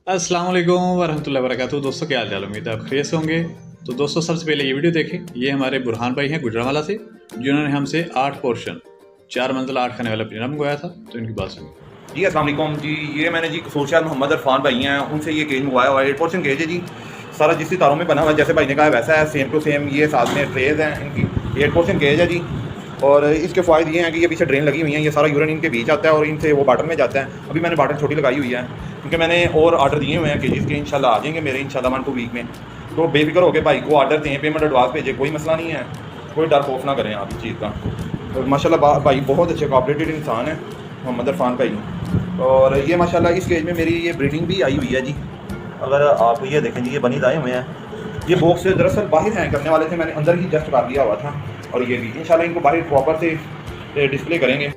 अस्सलाम वालेकुम वरहमतुल्लाहि वबरकातुहू। दोस्तों क्या हाल चाल, उम्मीद है आप खैरियत से होंगे। तो दोस्तों सबसे पहले ये वीडियो देखें। ये हमारे बुरहान भाई हैं गुजरांवाला से, जिन्होंने हमसे 8 पोर्शन 4 मंजिला 8 खाने वाला पिंजरा मंगवाया था। तो इनकी बात सुनिए। जी अस्सलाम वालेकुम जी। ये मैंने जी कसूर शाह मोहम्मद इरफान भाई हैं, उनसे ये केज मंगवाया हुआ है। 8 पोर्शन केज है जी। सारा जिस तारों में बना हुआ है, जैसे भाई ने कहा वैसा है, सेम टू सेम। ये साथ में ट्रेज हैं इनकी। 8 पोर्शन केज है जी। और इसके फ़ायदे ये हैं कि ये पीछे ड्रेन लगी हुई हैं, ये सारा यूरिन इनके बीच आता है और इनसे वो बाटल में जाता है। अभी मैंने बाटल छोटी लगाई हुई है क्योंकि मैंने और आर्डर दिए हुए हैं केजीज़ के। इंशाल्लाह आ जाएंगे मेरे, इंशाल्लाह 1-2 वीक में। तो बेफिक्र होकर भाई को आर्डर दें, पेमेंट एडवांस भेजें, कोई मसला नहीं है। कोई डर खौफ ना करें आप इस चीज़ का। तो माशाल्लाह भाई बहुत अच्छे कोऑपरेटिव इंसान है मोहम्मद इरफान भाई। और ये माशाल्लाह इस केज में मेरी ये ब्रीडिंग भी आई हुई है जी। अगर आप ये देखें जी, ये बनी लाए हुए हैं। ये बॉक्स से दरअसल बाहर हैंग करने वाले थे, मैंने अंदर ही जस्ट कर लिया हुआ था। और ये भी इंशाल्लाह इनको बाहर प्रॉपर से डिस्प्ले करेंगे।